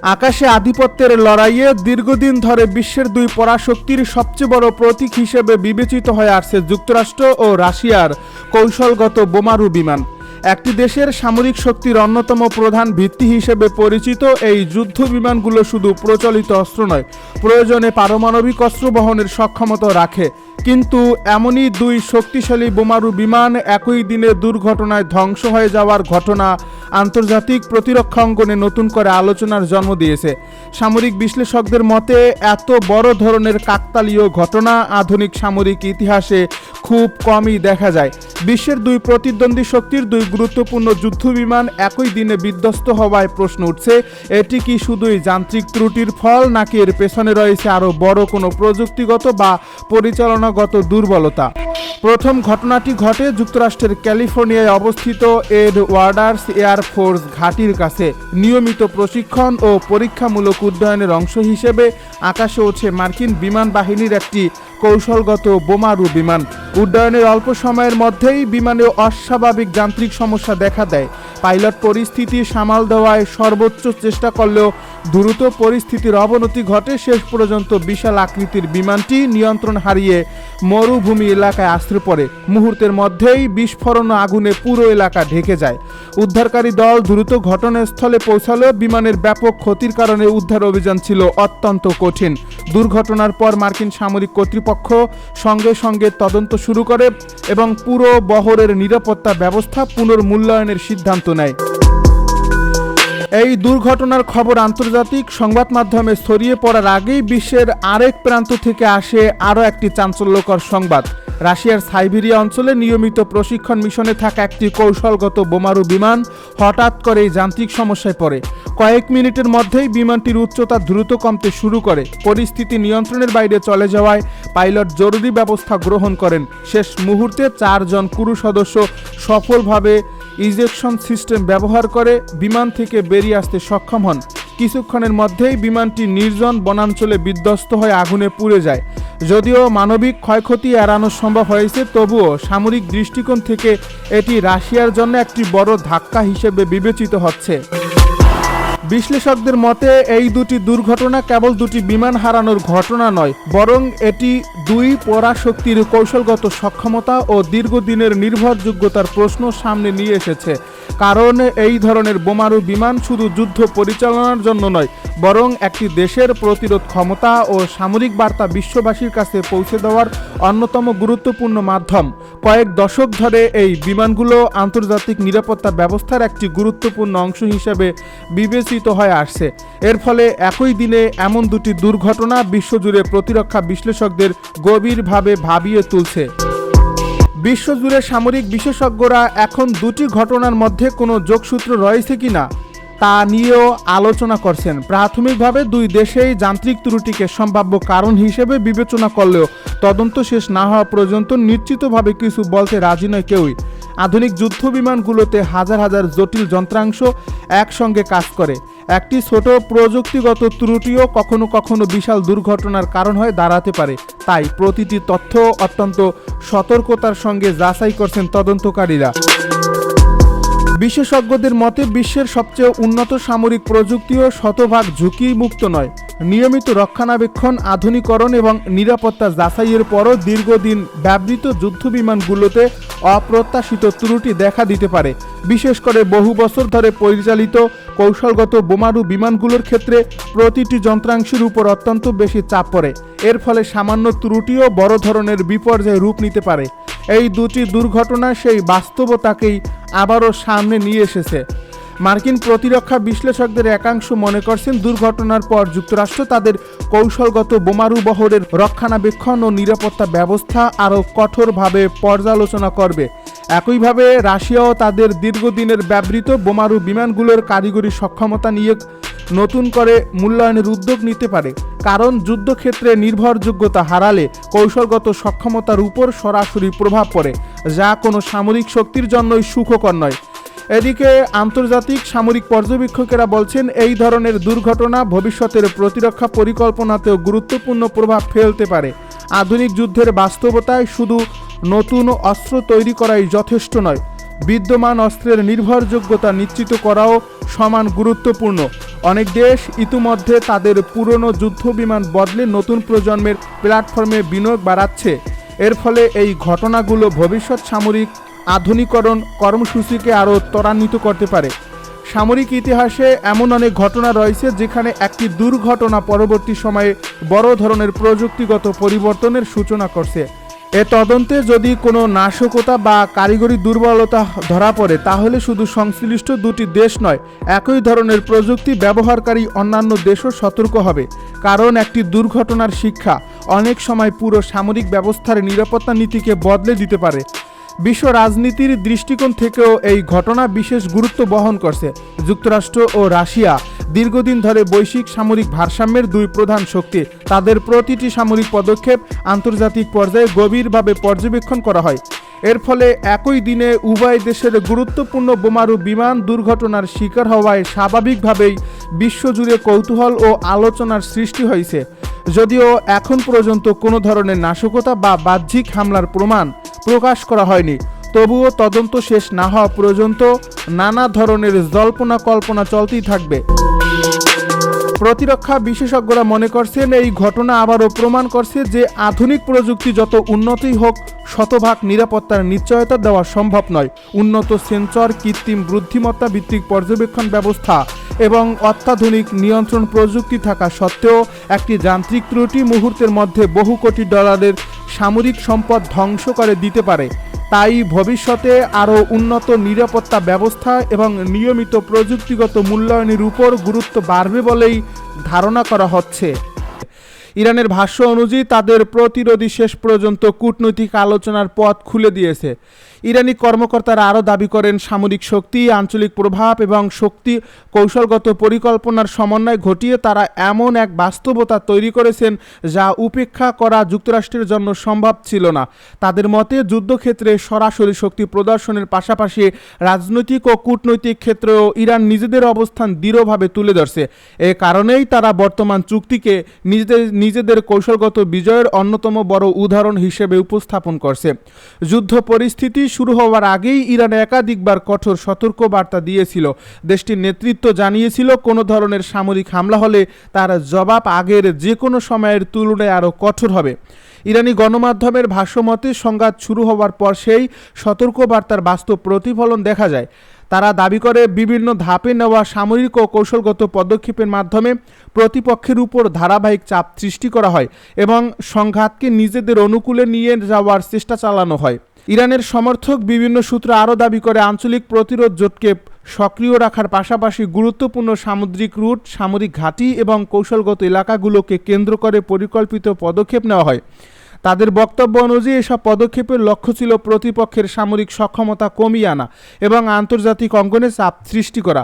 আকাশে আধিপত্যের লড়াইয়ে দীর্ঘদিন ধরে বিশ্বের দুই পরাশক্তির সবচেয়ে বড় প্রতীক হিসেবে বিবেচিত হয়ে আসছে যুক্তরাষ্ট্র ও রাশিয়ার কৌশলগত বোমারু বিমান। একটি দেশের সামরিক শক্তির অন্যতম প্রধান ভিত্তি হিসেবে পরিচিত এই যুদ্ধ বিমানগুলো শুধু প্রচলিত অস্ত্র নয়, প্রয়োজনে পারমাণবিক অস্ত্র বহনের সক্ষমতা রাখে। কিন্তু এমনই দুই শক্তিশালী বোমারু বিমান একই দিনে দুর্ঘটনায় ধ্বংস হয়ে যাওয়ার ঘটনা আন্তর্জাতিক প্রতিরক্ষা অঙ্গনে নতুন করে আলোচনার জন্ম দিয়েছে। সামরিক বিশ্লেষকদের মতে এত বড় ধরনের কাকতালীয় ঘটনা আধুনিক সামরিক ইতিহাসে খুব কমই দেখা যায়। বিশ্বের দুই প্রতিদ্বন্দ্বী শক্তির দুই গুরুত্বপূর্ণ যুদ্ধ বিমান একই দিনে বিধ্বস্ত হওয়ায় প্রশ্ন উঠছে, এটি কি শুধুই যান্ত্রিক ত্রুটির ফল, নাকি এর পেছনে রয়েছে আরও বড় কোনো প্রযুক্তিগত বা পরিচালনাগত দুর্বলতা? প্রথম ঘটনাটি ঘটে যুক্তরাষ্ট্রের ক্যালিফোর্নিয়ায় অবস্থিত এডওয়ার্ডস এয়ার ফোর্স ঘাঁটির কাছে। নিয়মিত প্রশিক্ষণ ও পরীক্ষামূলক উড্ডয়নের অংশ হিসেবে আকাশে ওঠে মার্কিন বিমান বাহিনীর একটি কৌশলগত বোমারু বিমান। উড্ডয়নের অল্প সময়ের মধ্যেই বিমানে অস্বাভাবিক যান্ত্রিক সমস্যা দেখা দেয়। পাইলট পরিস্থিতি সামাল দেওয়ায় সর্বোচ্চ চেষ্টা করলেও দ্রুত পরিস্থিতির অবনতি ঘটে। শেষ পর্যন্ত বিশাল আকৃতির বিমানটি নিয়ন্ত্রণ হারিয়ে মরুভূমি এলাকায় আশ্রয় পড়ে। মুহূর্তের মধ্যেই বিস্ফোরণ ও আগুনে পুরো এলাকা ঢেকে যায়। উদ্ধারকারী দল দ্রুত ঘটনাস্থলে পৌঁছালেও বিমানের ব্যাপক ক্ষতির কারণে উদ্ধার অভিযান ছিল অত্যন্ত কঠিন। দুর্ঘটনার পর মার্কিন সামরিক কর্তৃপক্ষ সঙ্গে সঙ্গে তদন্ত শুরু করে এবং পুরো বহরের নিরাপত্তা ব্যবস্থা পুনর্মূল্যায়নের সিদ্ধান্ত নেয়। এই দুর্ঘটনার খবর আন্তর্জাতিক সংবাদ মাধ্যমে ছড়িয়ে পড়ার আগেই বিশ্বের আরেক প্রান্ত থেকে আসে আরও একটি চাঞ্চল্যকর সংবাদ। রাশিয়ার সাইবেরিয়া অঞ্চলে নিয়মিত প্রশিক্ষণ মিশনে থাকা একটি কৌশলগত বোমারু বিমান হঠাৎ করে যান্ত্রিক সমস্যায় পড়ে। কয়েক মিনিটের মধ্যেই বিমানটির উচ্চতা দ্রুত কমতে শুরু করে। পরিস্থিতি নিয়ন্ত্রণের বাইরে চলে যাওয়ায় পাইলট জরুরি ব্যবস্থা গ্রহণ করেন। শেষ মুহূর্তে 4 জন ক্রু সদস্য সফলভাবে ইজেকশন সিস্টেম ব্যবহার করে বিমান থেকে বেরিয়ে আসতে সক্ষম হন। কিছুক্ষণের মধ্যেই বিমানটি নির্জন বনাঞ্চলে বিধ্বস্ত হয়ে আগুনে পুড়ে যায়। যদিও মানবিক ক্ষয়ক্ষতি এড়ানো সম্ভব হয়েছে, তবুও সামরিক দৃষ্টিকোণ থেকে এটি রাশিয়ার জন্য একটি বড় ধাক্কা হিসেবে বিবেচিত হচ্ছে। বিশ্লেষকদের মতে এই দুটি দুর্ঘটনা কেবল দুটি বিমান হারানোর ঘটনা নয়, বরং এটি দুই পরাশক্তির কৌশলগত সক্ষমতা ও দীর্ঘদিনের নির্ভরযোগ্যতার প্রশ্ন সামনে নিয়ে এসেছে। কারণ এই ধরনের বোমারু বিমান শুধু যুদ্ধ পরিচালনার জন্য নয়, বরং একটি দেশের প্রতিরোধ ক্ষমতা ও সামরিক বার্তা বিশ্ববাসীর কাছে পৌঁছে দেওয়ার অন্যতম গুরুত্বপূর্ণ মাধ্যম। কয়েক দশক ধরে এই বিমানগুলো আন্তর্জাতিক নিরাপত্তা ব্যবস্থার একটি গুরুত্বপূর্ণ অংশ হিসেবে বিবেচিত হয়ে আসছে। এর ফলে একই দিনে এমন দুটি দুর্ঘটনা বিশ্বজুড়ে প্রতিরক্ষা বিশ্লেষকদের গভীরভাবে ভাবিয়ে তুলছে। বিশ্বজুড়ে সামরিক বিশেষজ্ঞরা এখন দুটি ঘটনার মধ্যে কোনো যোগসূত্র রয়েছে কিনা তা নিয়েও আলোচনা করছেন। প্রাথমিকভাবে দুই দেশেই যান্ত্রিক ত্রুটিকে সম্ভাব্য কারণ হিসেবে বিবেচনা করলেও তদন্ত শেষ না হওয়া পর্যন্ত নিশ্চিতভাবে কিছু বলতে রাজি নয় কেউই। আধুনিক যুদ্ধ বিমানগুলোতে হাজার হাজার জটিল যন্ত্রাংশ একসঙ্গে কাজ করে। একটি ছোট প্রযুক্তিগত ত্রুটিও কখনো কখনো বিশাল দুর্ঘটনার কারণ হয়ে দাঁড়াতে পারে। তাই প্রতিটি তথ্য অত্যন্ত সতর্কতার সঙ্গে যাচাই করছেন তদন্তকারীরা। বিশেষজ্ঞদের মতে বিশ্বের সবচেয়ে উন্নত সামরিক প্রযুক্তিও শতভাগ ঝুঁকিমুক্ত নয়। নিয়মিত রক্ষণাবেক্ষণ, আধুনিকরণ এবং নিরাপত্তা যাচাইয়ের পরও দীর্ঘদিন ব্যবহৃত যুদ্ধবিমানগুলোতে অপ্রত্যাশিত ত্রুটি দেখা দিতে পারে। বিশেষ করে বহু বছর ধরে পরিচালিত কৌশলগত বোমারু বিমানগুলোর ক্ষেত্রে প্রতিটি যন্ত্রাংশের উপর অত্যন্ত বেশি চাপ পড়ে। এর ফলে সামান্য ত্রুটিও বড় ধরনের বিপর্যয়ে রূপ নিতে পারে। এই দুটি দুর্ঘটনা সেই বাস্তবতাকেই আবারও সামনে নিয়ে এসেছে। মার্কিন প্রতিরক্ষা বিশ্লেষকদের একাংশ মনে করছেন দুর্ঘটনার পর যুক্তরাষ্ট্র তাদের কৌশলগত বোমারু বহরের রক্ষণাবেক্ষণ ও নিরাপত্তা ব্যবস্থা আরও কঠোরভাবে পর্যালোচনা করবে। একইভাবে রাশিয়াও তাদের দীর্ঘদিনের ব্যবহৃত বোমারু বিমানগুলোর কারিগরি সক্ষমতা নিয়ে নতুন করে মূল্যায়নের উদ্যোগ নিতে পারে। কারণ যুদ্ধক্ষেত্রে নির্ভরযোগ্যতা হারালে কৌশলগত সক্ষমতার উপর সরাসরি প্রভাব পড়ে, যা কোনো সামরিক শক্তির জন্যই সুখকর নয়। এদিকে আন্তর্জাতিক সামরিক পর্যবেক্ষকেরা বলছেন এই ধরনের দুর্ঘটনা ভবিষ্যতের প্রতিরক্ষা পরিকল্পনাতেও গুরুত্বপূর্ণ প্রভাব ফেলতে পারে। আধুনিক যুদ্ধের বাস্তবতায় শুধু নতুন অস্ত্র তৈরি করাই যথেষ্ট নয়, বিদ্যমান অস্ত্রের নির্ভরযোগ্যতা নিশ্চিত করাও সমান গুরুত্বপূর্ণ। অনেক দেশ ইতিমধ্যে তাদের পুরনো যুদ্ধবিমান বদলে নতুন প্রজন্মের প্ল্যাটফর্মে বিনিয়োগ বাড়াচ্ছে। এর ফলে এই ঘটনাগুলো ভবিষ্যৎ সামরিক আধুনিকরণ কর্মসূচিকে আরও ত্বরান্বিত করতে পারে। সামরিক ইতিহাসে এমন অনেক ঘটনা রয়েছে যেখানে একটি দুর্ঘটনা পরবর্তী সময়ে বড় ধরনের প্রযুক্তিগত পরিবর্তনের সূচনা করছে। এ তদন্তে যদি কোনো নাশকতা বা কারিগরি দুর্বলতা ধরা পড়ে, তাহলে শুধু সংশ্লিষ্ট দুটি দেশ নয়, একই ধরনের প্রযুক্তি ব্যবহারকারী অন্যান্য দেশও সতর্ক হবে। কারণ একটি দুর্ঘটনার শিক্ষা অনেক সময় পুরো সামরিক ব্যবস্থার নিরাপত্তা নীতিকে বদলে দিতে পারে। বিশ্ব রাজনীতির দৃষ্টিকোণ থেকেও এই ঘটনা বিশেষ গুরুত্ব বহন করছে। যুক্তরাষ্ট্র ও রাশিয়া দীর্ঘদিন ধরে বৈশ্বিক সামরিক ভারসাম্যের দুই প্রধান শক্তি। তাদের প্রতিটি সামরিক পদক্ষেপ আন্তর্জাতিক পর্যায়ে গভীরভাবে পর্যবেক্ষণ করা হয়। এর ফলে একই দিনে উভয় দেশের গুরুত্বপূর্ণ বোমারু বিমান দুর্ঘটনার শিকার হওয়ায় স্বাভাবিকভাবেই বিশ্বজুড়ে কৌতূহল ও আলোচনার সৃষ্টি হয়েছে। যদিও এখন পর্যন্ত কোনো ধরনের নাশকতা বা বাহ্যিক হামলার প্রমাণ প্রকাশ করা হয়নি, তবুও তদন্ত শেষ না হওয়া পর্যন্ত নানা ধরনের জল্পনা কল্পনা চলতেই থাকবে। প্রতিরক্ষা বিশেষজ্ঞরা মনে করছেন এই ঘটনা আবারও প্রমাণ করছে যে আধুনিক প্রযুক্তি যত উন্নতই হোক, শতভাগ নিরাপত্তার নিশ্চয়তা দেওয়া সম্ভব নয়। উন্নত সেন্সর, কৃত্রিম বুদ্ধিমত্তা ভিত্তিক পর্যবেক্ষণ ব্যবস্থা এবং অত্যাধুনিক নিয়ন্ত্রণ প্রযুক্তি থাকা সত্ত্বেও একটি যান্ত্রিক ত্রুটি মুহূর্তের মধ্যে বহু কোটি ডলারের সামরিক সম্পদ ধ্বংস করে দিতে পারে। তাই ভবিষ্যতে আরও উন্নত নিরাপত্তা ব্যবস্থা এবং নিয়মিত প্রযুক্তিগত মূল্যায়নের উপর গুরুত্ব বাড়বে বলেই ধারণা করা হচ্ছে। ইরানের ভাষ্য অনুযায়ী তাদের প্রতিরোধী শেষ পর্যন্ত কূটনৈতিক আলোচনার পথ খুলে দিয়েছে। ইরানি কর্মকর্তারা আরও দাবি করেন, সামরিক শক্তি, আঞ্চলিক প্রভাব এবং শক্তি কৌশলগত পরিকল্পনার সমন্বয় ঘটিয়ে তারা এমন এক বাস্তবতা তৈরি করেছেন যা উপেক্ষা করা যুক্তরাষ্ট্রের জন্য সম্ভব ছিল না। তাদের মতে যুদ্ধক্ষেত্রে সরাসরি শক্তি প্রদর্শনের পাশাপাশি রাজনৈতিক ও কূটনৈতিক ক্ষেত্রেও ইরান নিজেদের অবস্থান দৃঢ়ভাবে তুলে ধরছে। এ কারণেই তারা বর্তমান চুক্তিকে নিজেদের কৌশলগত বিজয়ের অন্যতম বড় উদাহরণ হিসেবে উপস্থাপন করছে। যুদ্ধ পরিস্থিতি শুরু হওয়ার আগেই ইরান একাধিকবার কঠোর সতর্কবার্তা দিয়েছিল। দেশটির নেতৃত্ব জানিয়েছিল কোনো ধরনের সামরিক হামলা হলে তার জবাব আগের যে কোনো সময়ের তুলনায় আরও কঠোর হবে। ইরানি গণমাধ্যমের ভাষ্যমতে সংঘাত শুরু হওয়ার পর সেই সতর্কবার্তার বাস্তব প্রতিফলন দেখা যায়। তারা দাবি করে বিভিন্ন ধাপে নেওয়া সামরিক ও কৌশলগত পদক্ষেপের মাধ্যমে প্রতিপক্ষের উপর ধারাবাহিক চাপ সৃষ্টি করা হয় এবং সংঘাতকে নিজেদের অনুকূলে নিয়ে যাওয়ার চেষ্টা চালানো হয়। ইরানের সমর্থক বিভিন্ন সূত্র আরও দাবি করে আঞ্চলিক প্রতিরোধ জোটকে সক্রিয় রাখার পাশাপাশি গুরুত্বপূর্ণ সামুদ্রিক রুট, সামরিক ঘাঁটি এবং কৌশলগত এলাকাগুলোকে কেন্দ্র করে পরিকল্পিত পদক্ষেপ নেওয়া হয়। তাদের বক্তব্য অনুযায়ী এসব পদক্ষেপের লক্ষ্য ছিল প্রতিপক্ষের সামরিক সক্ষমতা কমিয়ে আনা এবং আন্তর্জাতিক অঙ্গনে চাপ সৃষ্টি করা।